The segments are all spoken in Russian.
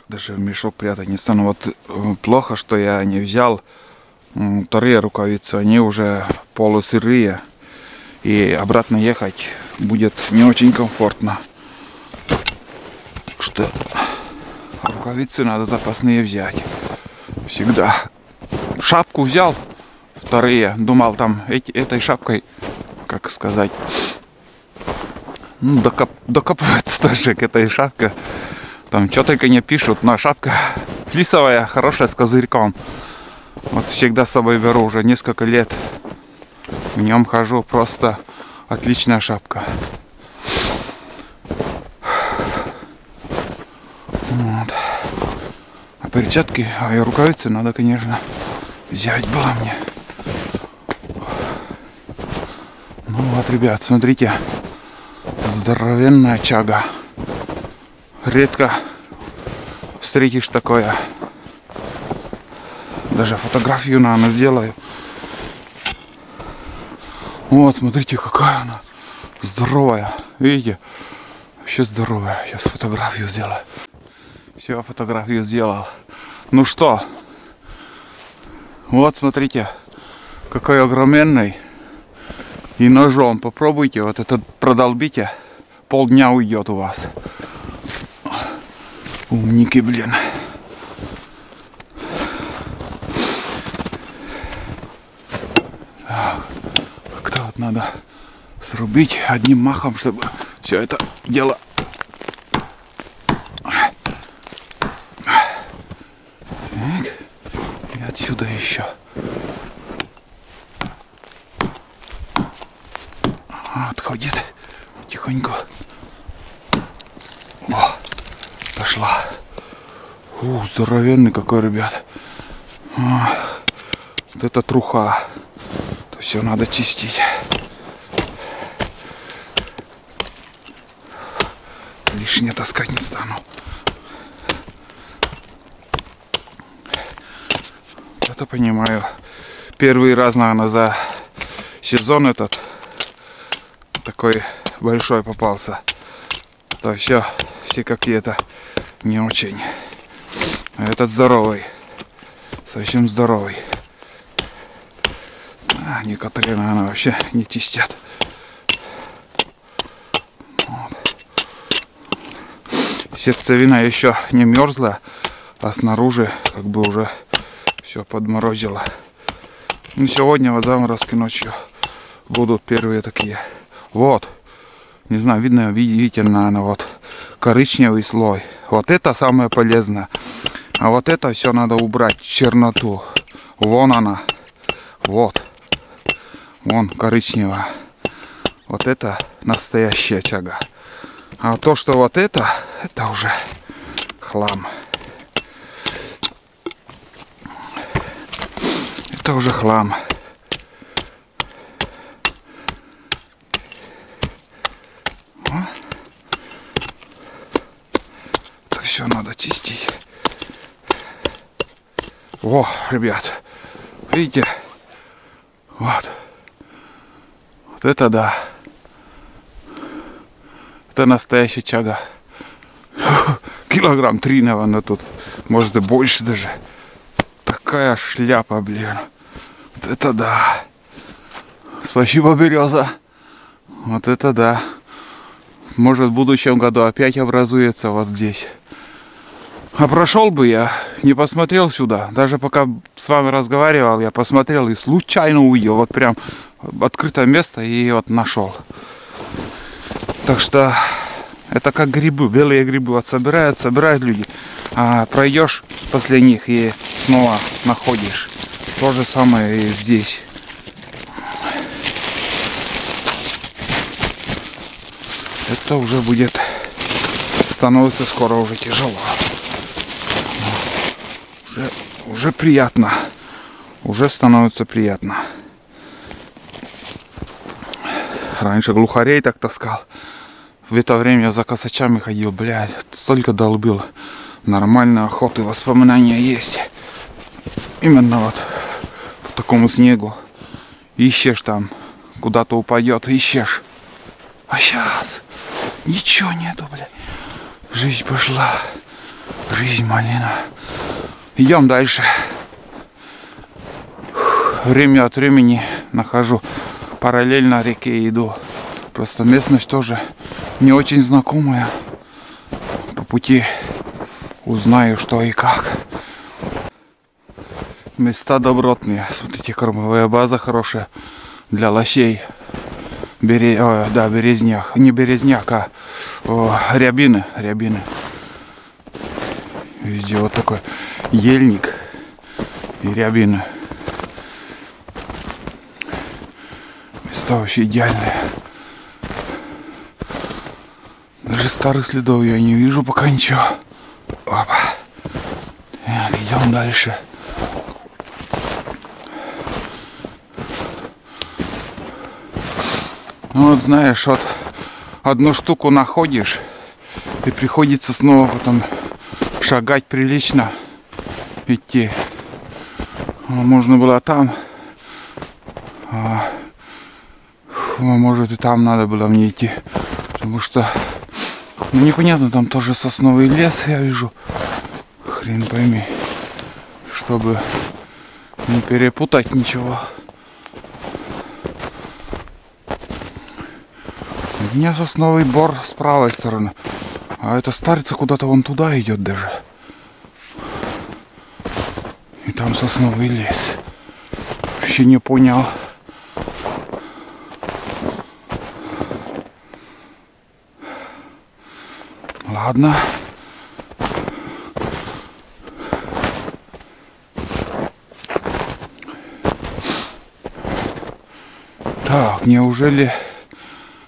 даже в мешок прятать не стану. Вот плохо, что я не взял вторые рукавицы, они уже полусырые. И обратно ехать будет не очень комфортно. Что рукавицы надо запасные взять. Всегда. Шапку взял, вторые. Думал там этой шапкой, как сказать, ну, докапывается тоже к этой шапке. Там что только не пишут, но шапка флисовая, хорошая, с козырьком. Вот всегда с собой беру, уже несколько лет в нем хожу, просто отличная шапка. Вот. А перчатки, и рукавицы надо, конечно, взять было мне. Ну вот, ребят, смотрите, здоровенная чага. Редко встретишь такое. Даже фотографию, наверное, сделаю. Вот, смотрите, какая она здоровая. Видите? Вообще здоровая. Сейчас фотографию сделаю. Все, фотографию сделал. Ну что? Вот, смотрите, какой огроменный. И ножом попробуйте, вот этот продолбите. Полдня уйдет у вас. Умники, блин. Как-то вот надо срубить одним махом, чтобы все это дело и отсюда еще. Отходит тихонько. О, пошла. Здоровенный какой, ребят. Вот это труха. То все надо чистить. Лишнее таскать не стану. Это понимаю. Первый раз, наверное, за сезон этот такой большой попался. То все какие-то не очень. А этот здоровый. Совсем здоровый. А некоторые, наверное, вообще не чистят. Вот. Сердцевина еще не мерзла, а снаружи как бы уже все подморозило. Ну, сегодня вот заморозки ночью будут первые такие. Вот. Не знаю, видно, видите, наверное, вот коричневый слой. Вот это самое полезное. А вот это все надо убрать, черноту. Вон она. Вот. Вон коричневая. Вот это настоящая чага. А то, что вот это уже хлам. Это уже хлам. Это все надо чистить. Во, ребят, видите? Вот. Вот это да. Это настоящая чага. Килограмм 3, наверное, тут. Может и больше даже. Такая шляпа, блин. Вот это да. Спасибо, береза. Вот это да. Может, в будущем году опять образуется вот здесь. А прошел бы я, не посмотрел сюда. Даже пока с вами разговаривал, я посмотрел и случайно увидел. Вот прям открытое место и вот нашел. Так что это как грибы, белые грибы. Вот собирают люди. А пройдешь после них и снова находишь. То же самое и здесь. Это уже будет, становится скоро уже тяжело. Уже приятно. Уже становится приятно. Раньше глухарей так таскал. В это время за косачами ходил. Блядь, столько долбил. Нормальной охоты, воспоминания есть. Именно вот по такому снегу. Ищешь там, куда-то упадет, ищешь. А сейчас ничего нету, блядь. Жизнь пошла. Жизнь малина. Идем дальше. Время от времени нахожу параллельно реке, иду. Просто местность тоже не очень знакомая. По пути узнаю, что и как. Места добротные. Смотрите, кормовая база хорошая для лосей. Да, березняк. Не березняк, а рябины. Везде вот такой ельник и рябины. Места вообще идеальные. Даже старых следов я не вижу пока ничего. Опа. Так, идем дальше. Ну вот знаешь, вот одну штуку находишь, и приходится снова потом шагать прилично, идти. Можно было там, может и там надо было мне идти, потому что, ну непонятно, там тоже сосновый лес я вижу, хрен пойми, чтобы не перепутать ничего. У меня сосновый бор с правой стороны, а эта старица куда-то вон туда идет даже. И там сосновый лес. Вообще не понял. Ладно. Так, неужели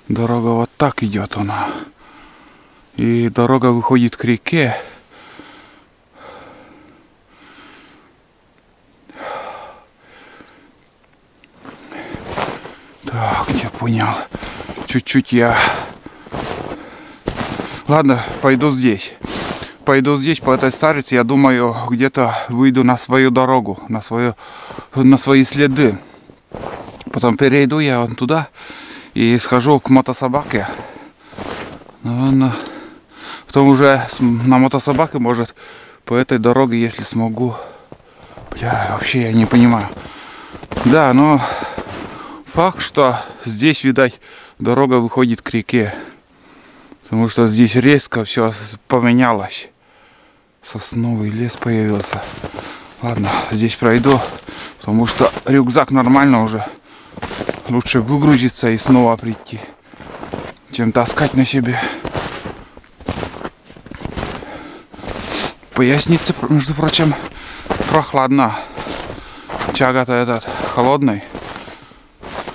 дорога вот так идет она? И дорога выходит к реке. Так, я понял. Чуть-чуть я... Ладно, пойду здесь. Пойду здесь по этой старице. Я думаю, где-то выйду на свою дорогу, на свои следы. Потом перейду я вон туда и схожу к мотособаке. Наверное, потом уже на мотособаке, может, по этой дороге, если смогу. Бля, вообще я не понимаю. Да, но факт, что здесь, видать, дорога выходит к реке. Потому что здесь резко все поменялось. Сосновый лес появился. Ладно, здесь пройду, потому что рюкзак нормально уже. Лучше выгрузиться и снова прийти, чем таскать на себе. Поясница, между прочим, прохладно. Чага-то этот холодный.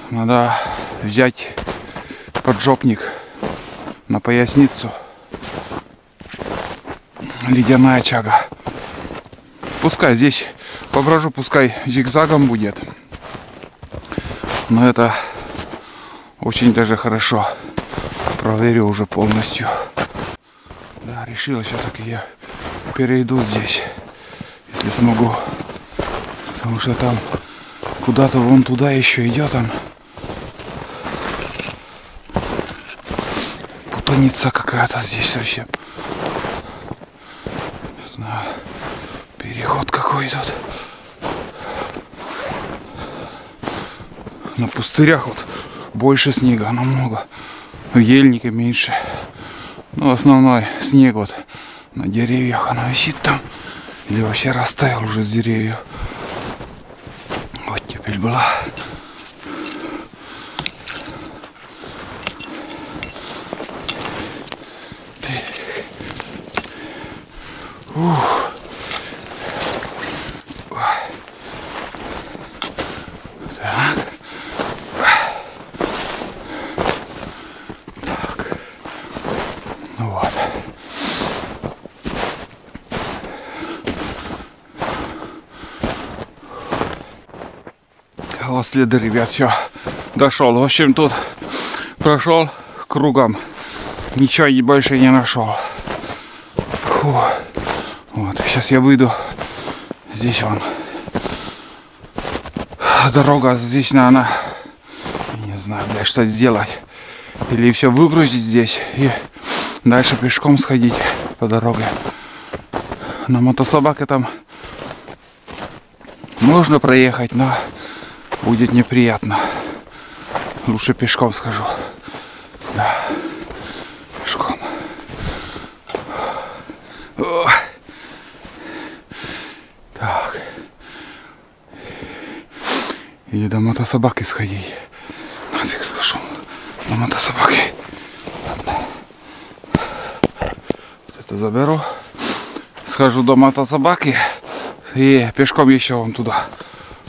Надо взять поджопник на поясницу. Ледяная чага. Пускай здесь поброжу, пускай зигзагом будет. Но это очень даже хорошо. Проверю уже полностью. Да, решил все-таки я перейду здесь, если смогу. Потому что там куда-то вон туда еще идет он. Путаница какая-то здесь совсем. Не знаю. Переход какой тут. На пустырях вот больше снега, намного. В ельнике меньше. Но основной снег вот на деревьях она висит там. Или вообще растаял уже с деревьев. Вот теперь была. Вот следы, ребят, все, дошел. В общем, тут прошел кругом, ничего больше не нашел. Фу. Вот, сейчас я выйду. Здесь вон дорога, здесь, наверное, не знаю, блядь, что делать. Или все выгрузить здесь и дальше пешком сходить по дороге. На мотособаке там можно проехать, но будет неприятно. Лучше пешком схожу. Да. Пешком. О. Так. Или до мотособаки сходить. Нафиг схожу. На мотособаке. Вот это заберу. Схожу до мотособаки. И пешком еще вон туда.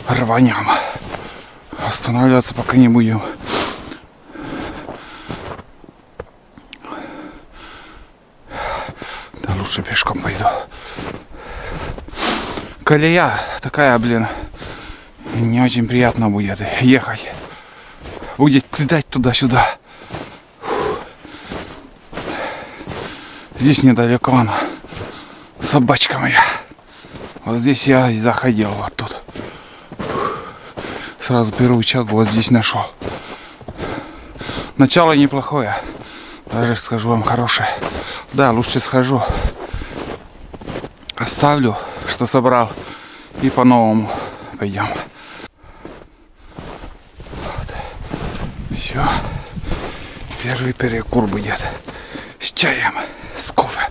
Рванем. Останавливаться пока не будем. Да лучше пешком пойду. Колея такая, блин, не очень приятно будет ехать. Будет кидать туда-сюда. Здесь недалеко она. Собачка моя. Вот здесь я и заходил, вот тут. Сразу первый участок вот здесь нашел. Начало неплохое. Даже скажу вам хорошее. Да, лучше схожу. Оставлю, что собрал. И по-новому пойдем. Вот. Все. Первый перекур будет. С чаем, с кофе.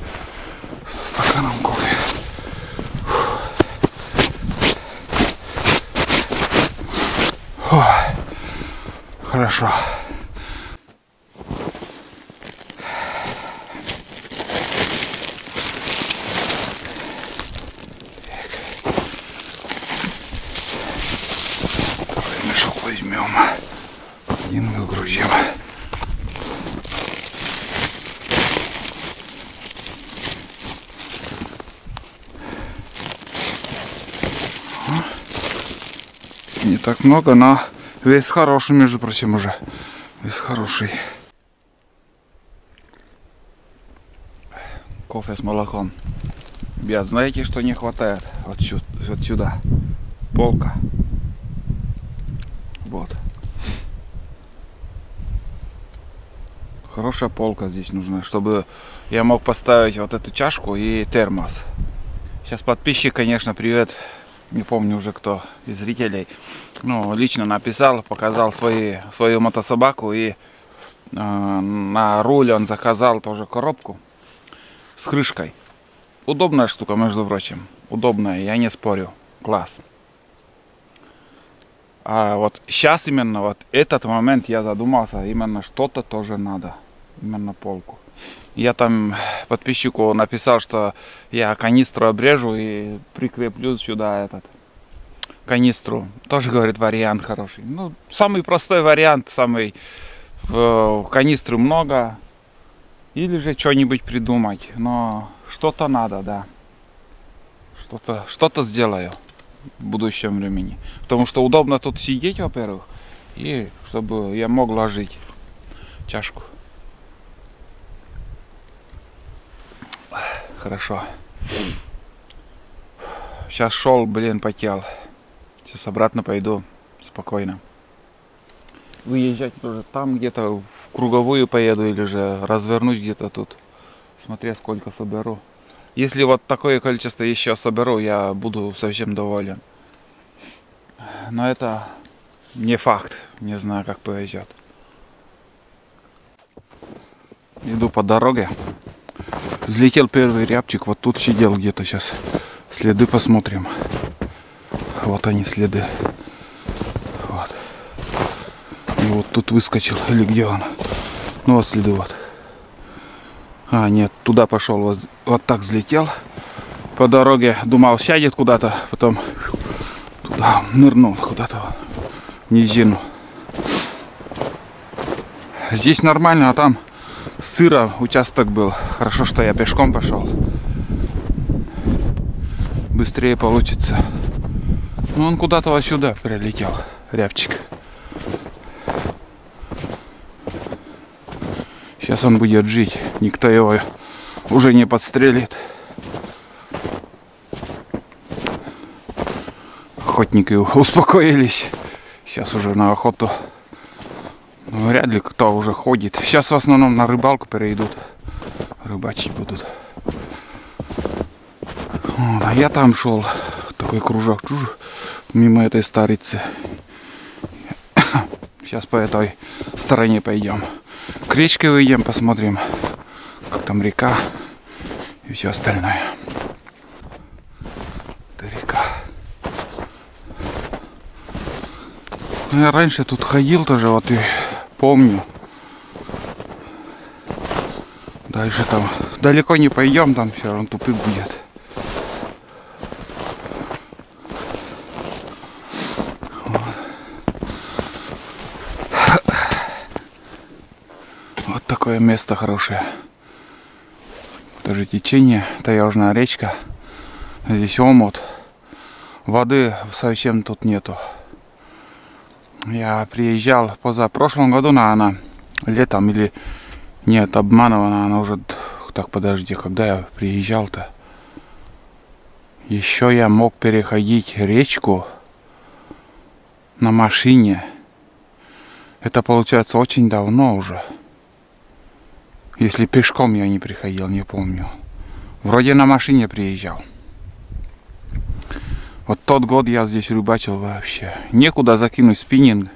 Со стаканом кофе. О, хорошо. Мешок возьмем. Один выгрузим. Не так много, но вес хороший, между прочим, уже. Вес хороший. Кофе с молоком. Ребят, знаете, что не хватает? Вот сюда. Полка. Вот. Хорошая полка здесь нужна, чтобы я мог поставить вот эту чашку и термос. Сейчас подписчик, конечно, привет. Не помню уже кто из зрителей. Ну, лично написал, показал свою мотособаку. И на руль он заказал тоже коробку с крышкой. Удобная штука, между прочим. Удобная, я не спорю. Класс. А вот сейчас именно вот этот момент я задумался. Именно что-то тоже надо. Именно полку. Я там подписчику написал, что я канистру обрежу и прикреплю сюда этот канистру. Тоже, говорит, вариант хороший. Ну, самый простой вариант, самый канистры много. Или же что-нибудь придумать. Но что-то надо, да. Что-то сделаю в будущем времени. Потому что удобно тут сидеть, во-первых. И чтобы я мог ложить чашку. Хорошо. Сейчас шел, блин, потел. Сейчас обратно пойду спокойно. Выезжать тоже там где-то в круговую поеду или же развернусь где-то тут. Смотря сколько соберу. Если вот такое количество еще соберу, я буду совсем доволен. Но это не факт. Не знаю, как повезет. Иду по дороге. Взлетел первый рябчик, вот тут сидел где-то сейчас. Следы посмотрим. Вот они следы. Вот. И вот тут выскочил. Или где он? Ну вот следы вот. А, нет, туда пошел. Вот так взлетел. По дороге думал сядет куда-то. Потом туда нырнул куда-то в низину. Здесь нормально, а там сыро участок был. Хорошо, что я пешком пошел. Быстрее получится. Ну, он куда-то вот сюда прилетел, рябчик. Сейчас он будет жить. Никто его уже не подстрелит. Охотники успокоились. Сейчас уже на охоту. Ну, вряд ли кто уже ходит. Сейчас в основном на рыбалку перейдут. Рыбачить будут. Вот, а я там шел, такой кружок мимо этой старицы. Сейчас по этой стороне пойдем. К речке выйдем, посмотрим, как там река и все остальное. Это река. Я раньше тут ходил тоже, вот и помню. Дальше там далеко не пойдем, там все равно тупик будет. Вот такое место хорошее. Тоже течение, таежная речка. Здесь омут. Воды совсем тут нету. Я приезжал позапрошлом году, наверное, летом или нет, обманывана она уже. Так, подожди, когда я приезжал-то? Еще я мог переходить речку на машине. Это получается очень давно уже. Если пешком я не приходил, не помню. Вроде на машине приезжал. Вот тот год я здесь рыбачил вообще. Некуда закинуть спиннинг.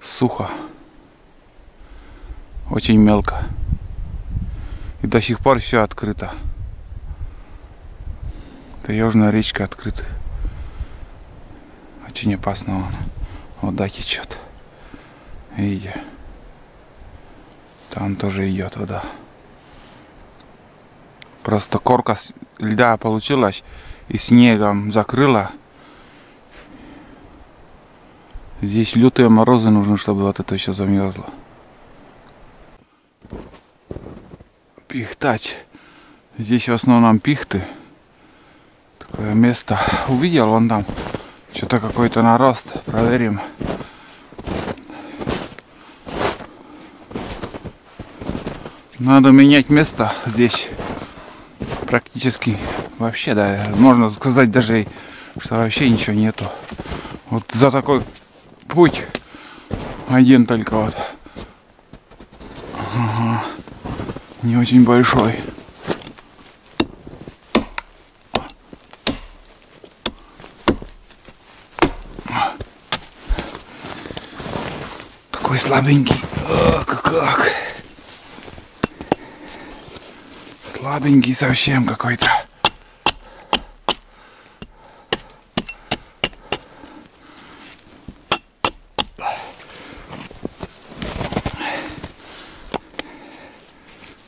Сухо. Очень мелко. И до сих пор все открыто. Таежная речка открыта. Очень опасно. Вода течет. Видите? Там тоже идет вода. Просто корка льда получилась и снегом закрыла. Здесь лютые морозы нужны, чтобы вот это все замерзло. Пихтач. Здесь в основном пихты. Такое место. Увидел вон там что-то какой-то нарост. Проверим. Надо менять место здесь. Практически вообще, да, можно сказать даже, что вообще ничего нету. Вот за такой путь один только вот. Ага. Не очень большой. Такой слабенький. Как? Слабенький совсем какой-то.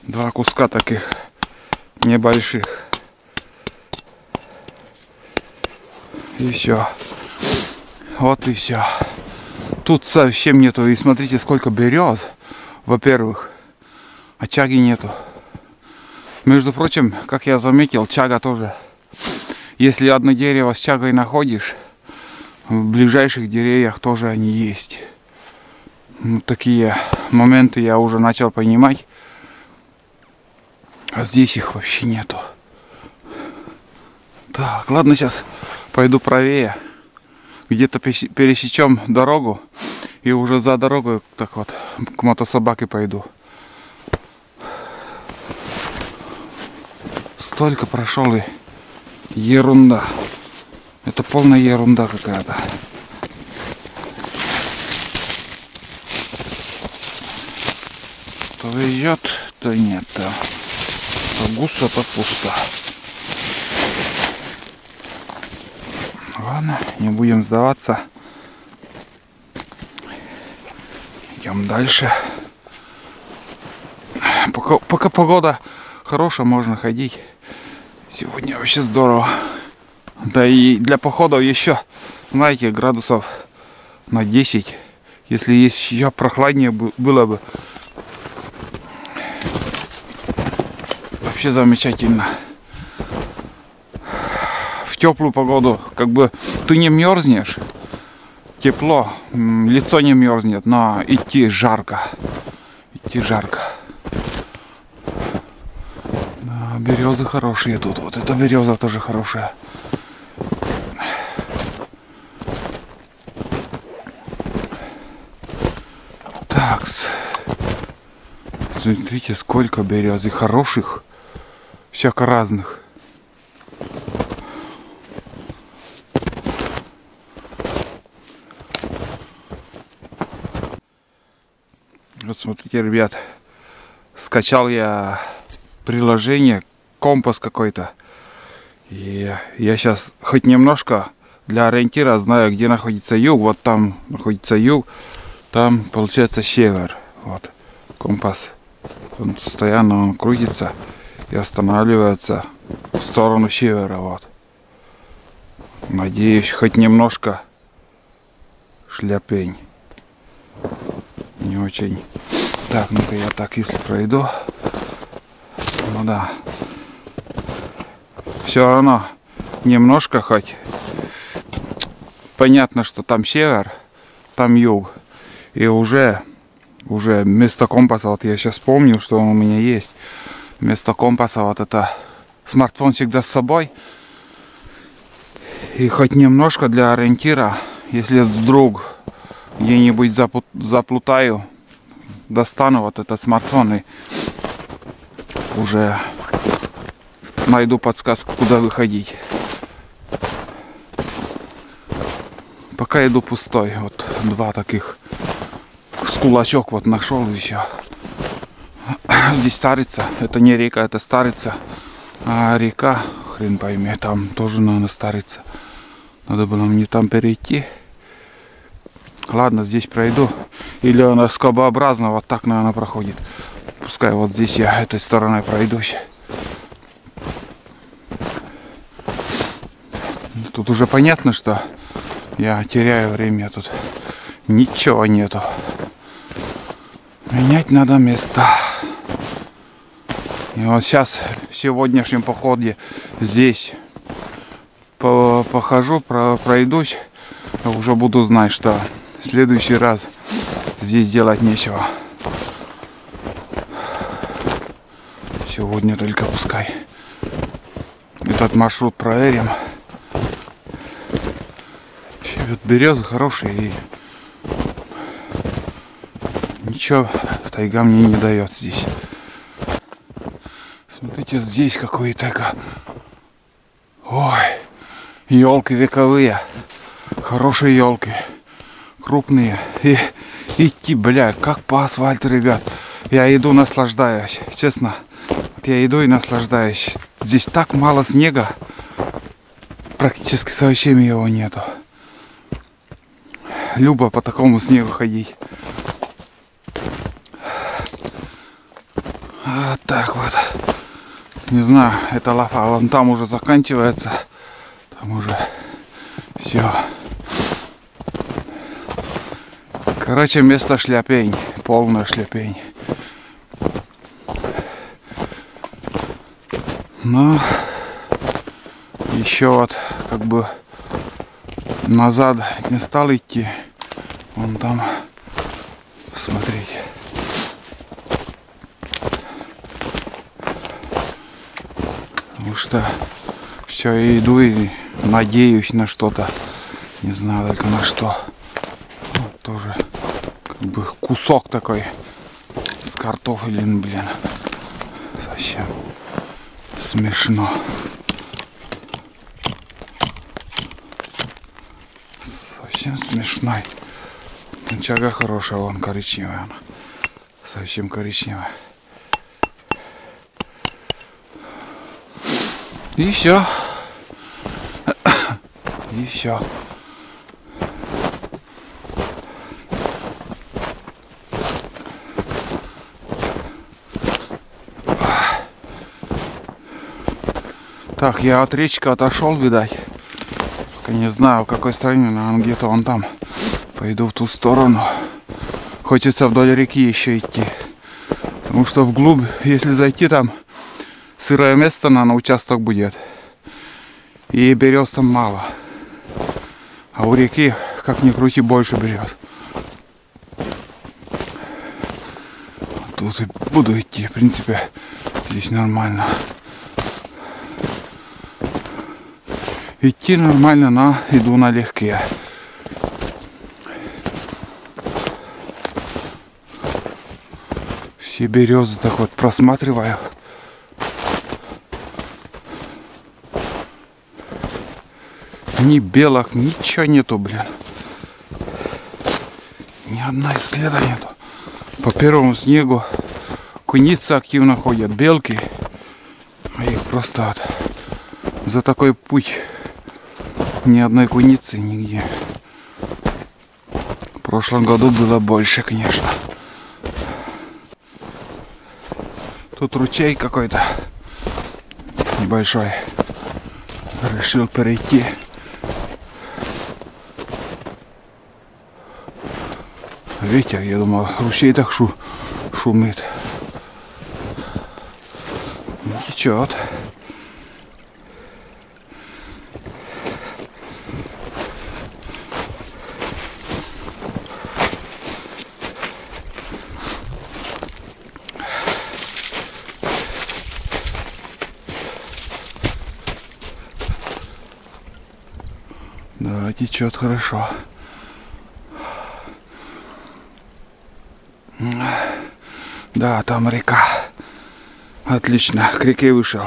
Два куска таких небольших. И все. Вот и все. Тут совсем нету. И смотрите, сколько берез. Во-первых. А чаги нету. Между прочим, как я заметил, чага тоже. Если одно дерево с чагой находишь, в ближайших деревьях тоже они есть. Ну, такие моменты я уже начал понимать. А здесь их вообще нету. Так, ладно, сейчас пойду правее. Где-то пересечем дорогу. И уже за дорогой так вот к мотособаке пойду. Столько прошел и ерунда. Это полная ерунда какая-то. То везет, то нет. То густо, то пусто. Ладно, не будем сдаваться. Идем дальше. Пока погода хорошая, можно ходить. Сегодня вообще здорово. Да и для походов еще, знаете, градусов на 10. Если есть еще прохладнее было бы. Вообще замечательно. В теплую погоду как бы ты не мерзнешь. Тепло, лицо не мерзнет, но идти жарко. Идти жарко. Да, березы хорошие тут. Вот эта береза тоже хорошая. Так, смотрите, сколько берез и хороших, всяко разных. Вот смотрите, ребят, скачал я приложение, компас какой-то. И я сейчас хоть немножко для ориентира знаю, где находится юг. Вот там находится юг, там получается север. Вот компас. Он постоянно крутится и останавливается в сторону севера. Вот. Надеюсь, хоть немножко шляпень. Не очень. Так, ну-ка я так если пройду. Ну да. Все равно немножко хоть. Понятно, что там север, там юг. И уже вместо компаса, вот я сейчас помню, что он у меня есть. Вместо компаса вот это смартфон всегда с собой. И хоть немножко для ориентира, если вдруг где-нибудь заплутаю, достану вот этот смартфон и уже найду подсказку, куда выходить. Пока иду пустой. Вот два таких с кулачок вот нашел еще. Здесь Старица. Это не река, это Старица. А река, хрен пойми, там тоже, наверное, Старица. Надо было мне там перейти. Ладно, здесь пройду. Или она скобообразно вот так, наверное, проходит. Пускай вот здесь я этой стороной пройдусь. Тут уже понятно, что я теряю время. Тут ничего нету. Менять надо место. И вот сейчас в сегодняшнем походе здесь похожу, пройдусь. Уже буду знать, что в следующий раз здесь делать нечего. Сегодня только пускай этот маршрут проверим. Вот березы хорошие и ничего тайга мне не дает здесь. Смотрите, здесь какие-то, ой, елки вековые, хорошие елки, крупные. И идти, бля, как по асфальту, ребят. Я иду, наслаждаюсь, честно. Вот я иду и наслаждаюсь. Здесь так мало снега, практически совсем его нету. Любо по такому снегу ходить. Вот так вот. Не знаю, это лафа. Вон там уже заканчивается. Там уже все. Короче, место шляпень. Полная шляпень. Но еще вот как бы назад не стал идти. Вон там, посмотрите. Потому что все, я иду и надеюсь на что-то. Не знаю только на что. Вот тоже как бы кусок такой с картофелем, блин. Совсем смешно. Совсем смешной. Чага хорошая, вон коричневая. Она. Совсем коричневая. И все. И все. Так, я от речки отошел, видать. Только не знаю, в какой стороне, наверное, где-то вон там. Пойду в ту сторону. Хочется вдоль реки еще идти. Потому что вглубь, если зайти, там сырое место на участок будет. И берез там мало. А у реки, как ни крути, больше берез. Тут и буду идти. В принципе, здесь нормально. Идти нормально, но иду налегке. Все березы так вот просматриваю. Ни белок, ничего нету, блин. Ни одна следа нету. По первому снегу куницы активно ходят, белки. А их просто вот за такой путь ни одной куницы нигде. В прошлом году было больше, конечно. Тут ручей какой-то небольшой. Решил перейти. Ветер, я думал, ручей так шумит. Течет. Да, течет хорошо. Да, там река. Отлично, к реке вышел.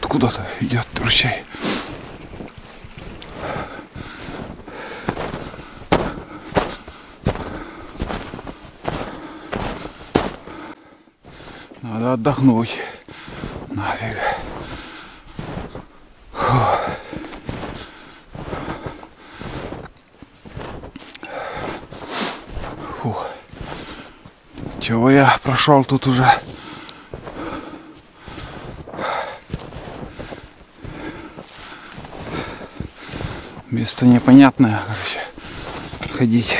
Откуда-то идет ручей. Надо отдохнуть. Нафиг. Фу. Чего я прошел тут уже? Место непонятное, короче, ходить.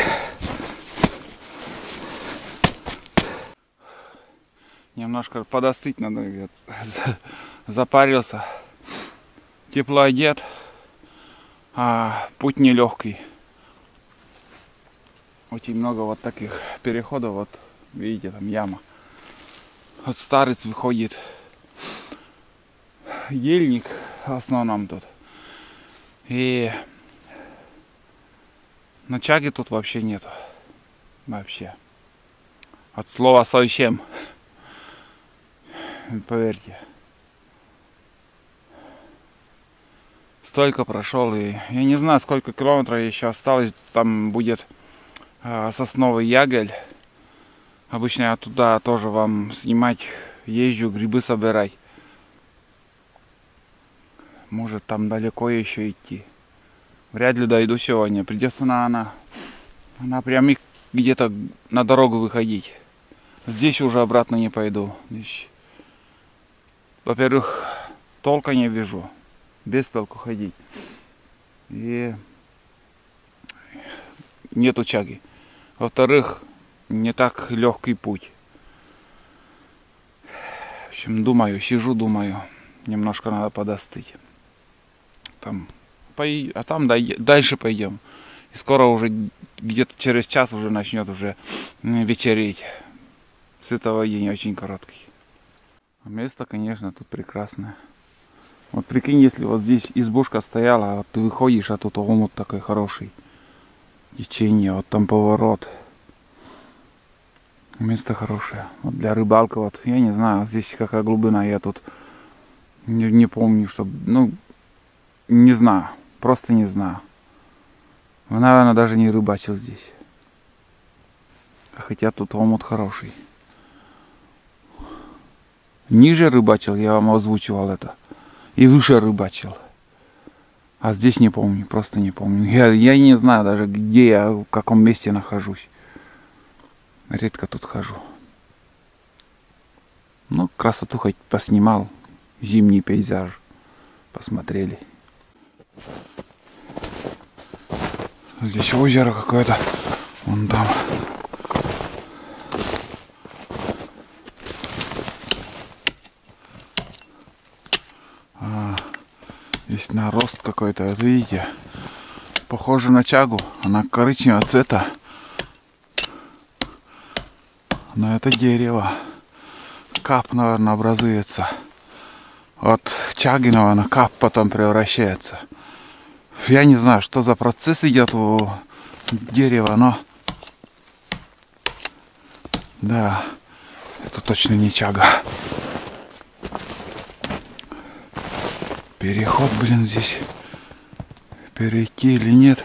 Немножко подостыть надо, запарился. Тепло одет, а путь нелегкий. Очень много вот таких переходов, вот видите, там яма. Вот старец выходит. Ельник в основном тут. И начаги тут вообще нету. Вообще. От слова совсем. Поверьте. Столько прошел, и я не знаю, сколько километров еще осталось. Там будет сосновый ягель. Обычно я туда тоже вам снимать езжу, грибы собирать. Может, там далеко еще идти. Вряд ли дойду сегодня. Придется на прямик где-то на дорогу выходить. Здесь уже обратно не пойду. Во-первых, толка не вижу. Без толку ходить. И нету чаги. Во-вторых, не так легкий путь. В общем, думаю, сижу, думаю. Немножко надо подостыть. Там, а там дальше пойдем. И скоро уже где-то через час уже начнет уже вечереть. Световой день очень короткий. Место, конечно, тут прекрасное. Вот прикинь, если вот здесь избушка стояла, вот ты выходишь, а тут омут такой хороший. Течение, вот там поворот. Место хорошее. Вот для рыбалки, вот, я не знаю, здесь какая глубина, я тут не помню, чтобы, ну, не знаю, просто не знаю. Наверное, даже не рыбачил здесь. Хотя тут омут хороший. Ниже рыбачил, я вам озвучивал это. И выше рыбачил. А здесь не помню, просто не помню. Я не знаю даже, где я, в каком месте нахожусь. Редко тут хожу. Ну, красоту хоть поснимал. Зимний пейзаж. Посмотрели. Здесь озеро какое-то. Вон там. Есть нарост какой-то, вот видите, похоже на чагу, она коричневого цвета, но это дерево, кап, наверное, образуется, от чаги, наверное, кап потом превращается. Я не знаю, что за процесс идет у дерева, но да, это точно не чага. Переход, блин, здесь перейти или нет.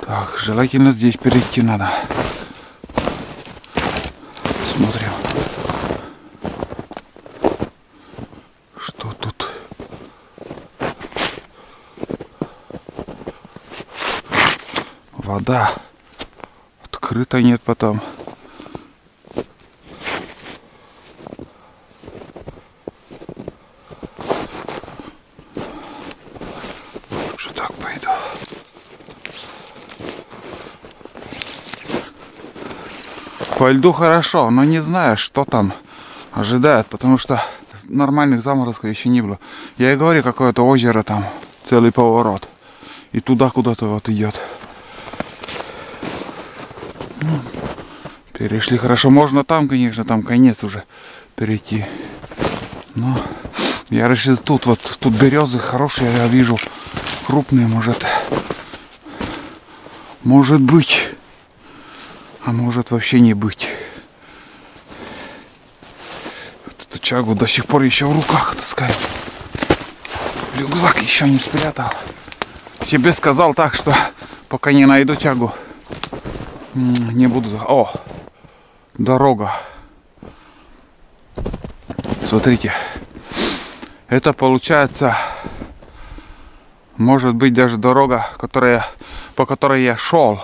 Так, желательно здесь перейти надо. Смотрим. Что тут? Вода. Открыто нет потом. Лучше так пойду. По льду хорошо, но не знаю, что там ожидает, потому что нормальных заморозков еще не было. Я и говорю, какое-то озеро там, целый поворот. И туда куда-то вот идет. Перешли хорошо. Можно там, конечно, там конец уже перейти. Но я решил тут, вот тут березы хорошие, я вижу. Крупные, может быть. А может вообще не быть. Вот эту чагу до сих пор еще в руках таскаю. Рюкзак еще не спрятал. Себе сказал так, что пока не найду тягу, не буду. О, дорога. Смотрите. Это получается, может быть, даже дорога, по которой я шел.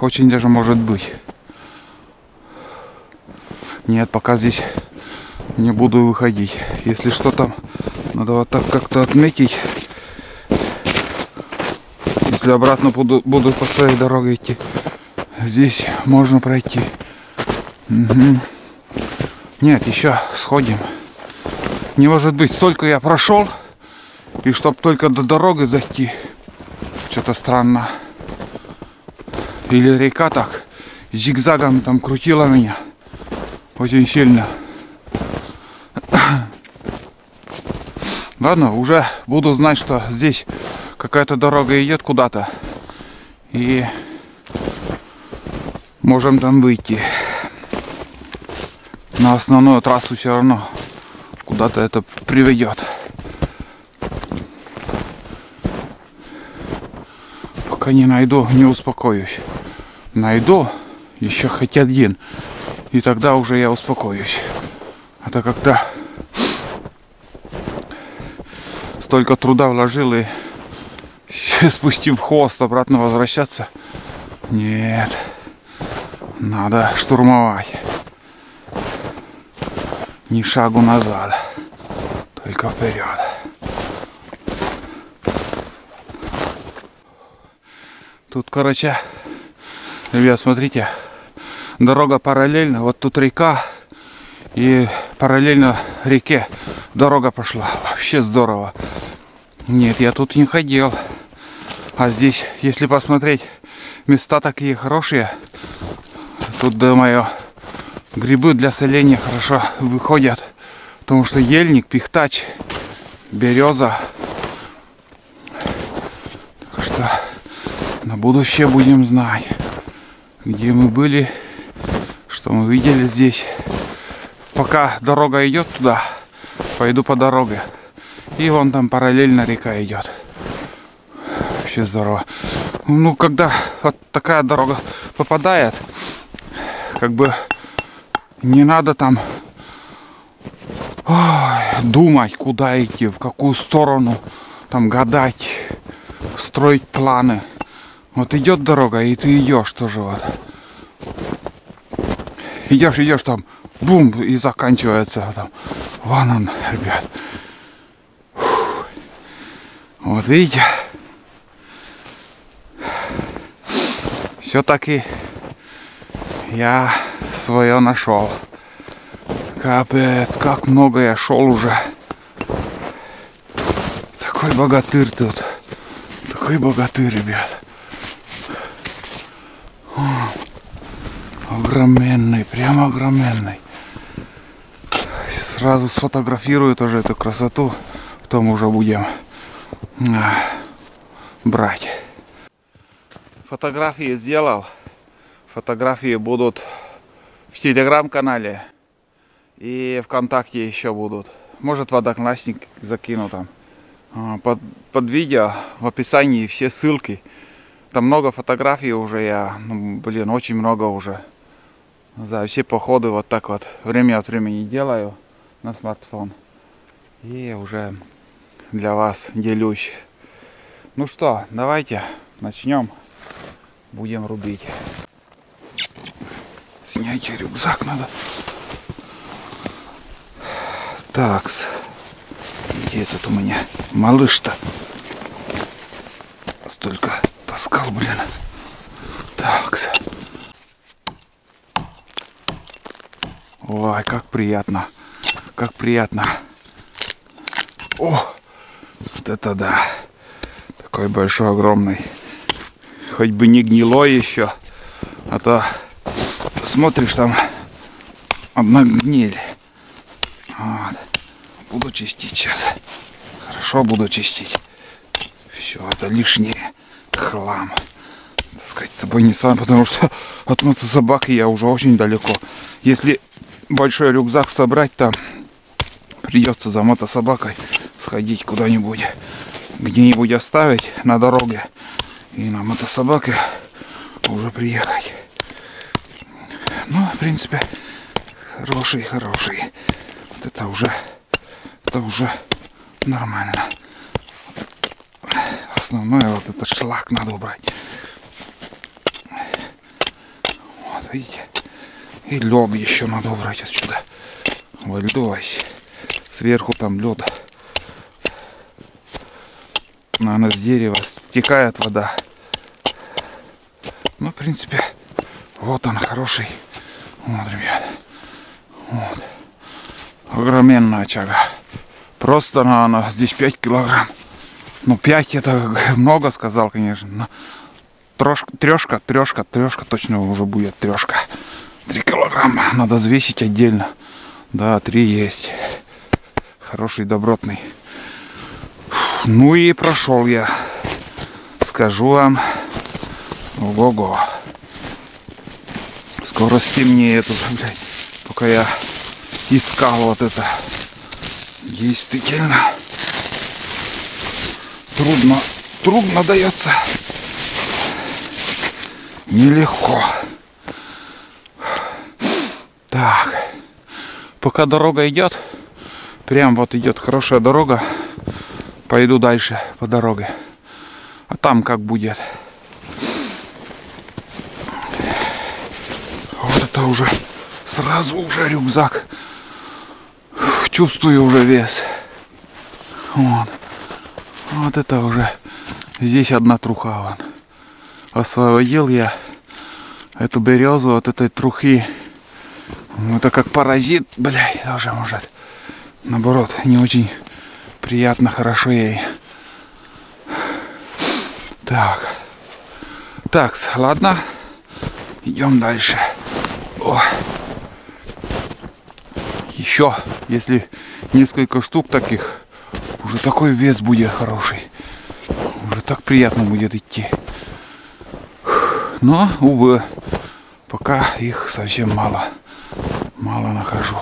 Очень даже может быть. Нет, пока здесь не буду выходить. Если что там, надо вот так как-то отметить. Если обратно буду по своей дороге идти, здесь можно пройти. Угу. Нет, еще сходим. Не может быть, столько я прошел, и чтоб только до дороги дойти. Что-то странно. Или река так зигзагом там крутила меня очень сильно. Ладно, уже буду знать, что здесь какая-то дорога идет куда-то. И можем там выйти. На основную трассу все равно куда-то это приведет. Пока не найду, не успокоюсь. Найду еще хоть один, и тогда уже я успокоюсь. Это когда столько труда вложил, и спустив хвост обратно возвращаться. Нет, надо штурмовать. Ни шагу назад, только вперед. Тут, короче, ребят, смотрите, дорога параллельно, вот тут река, и параллельно реке дорога пошла. Вообще здорово. Нет, я тут не ходил. А здесь, если посмотреть, места такие хорошие. Тут, думаю, грибы для соления хорошо выходят. Потому что ельник, пихтач, береза. Так что на будущее будем знать, где мы были, что мы видели здесь. Пока дорога идет туда, пойду по дороге. И вон там параллельно река идет. Вообще здорово. Ну, когда вот такая дорога попадает, как бы не надо там думать, куда идти, в какую сторону, там гадать, строить планы. Вот идет дорога, и ты идешь тоже вот. Идешь там, бум, и заканчивается там. Вон он, ребят. Вот видите? Все-таки я свое нашел. Капец, как много я шел уже. Такой богатырь тут. Такой богатырь, ребят. Огроменный, прямо огроменный. Сразу сфотографирую тоже эту красоту. Потом уже будем брать. Фотографии сделал. Фотографии будут в телеграм-канале. И ВКонтакте еще будут. Может, в Одноклассник закину там. Под видео в описании все ссылки. Там много фотографий уже я, блин, очень много уже. За все походы вот так вот время от времени делаю на смартфон. И уже для вас делюсь. Ну что, давайте начнем. Будем рубить. Снять рюкзак надо. Такс. Где этот у меня малыш-то? Столько таскал, блин. Такс. Ой, как приятно. Как приятно. О! Вот это да. Такой большой, огромный. Хоть бы не гнилой еще. А то смотришь, там одна гниль. Вот. Буду чистить сейчас. Хорошо буду чистить. Все, это лишнее. Хлам. Таскать с собой не сам, потому что от мотособаки я уже очень далеко. Если большой рюкзак собрать, там придется за мотособакой сходить куда-нибудь. Где-нибудь оставить на дороге. И на мотособаке уже приехать. Ну, в принципе, хороший. Вот это уже нормально. Основное вот этот шлак надо убрать. Вот, видите? И лед еще надо убрать отсюда. Во льду вообще. Сверху там лед. Наверное, с дерева стекает вода. Ну, в принципе, вот он хороший. Вот, ребят. Вот. Огроменная чага. Просто она здесь 5 килограмм. Ну, 5 это много сказал, конечно. Но трешка точно уже будет трешка. 3 килограмма. Надо взвесить отдельно. Да, 3 есть. Хороший, добротный. Ну и прошел я. Скажу вам. Ого-го. Скоро стемнеет уже, блядь. Пока я искал вот это. Действительно. Трудно дается. Нелегко. Так. Пока дорога идет. Прям вот идет хорошая дорога. Пойду дальше по дороге. А там как будет. Вот это уже сразу уже рюкзак. Чувствую уже вес. Вот. Вот это уже. Здесь одна труха вон. Освободил я эту березу от этой трухи. Это как паразит, блядь, даже может. Наоборот, не очень приятно, хорошо ей. Так, ладно. Идем дальше. О. Еще, если несколько штук таких, уже такой вес будет хороший. Уже так приятно будет идти. Но, увы, пока их совсем мало. Мало нахожу.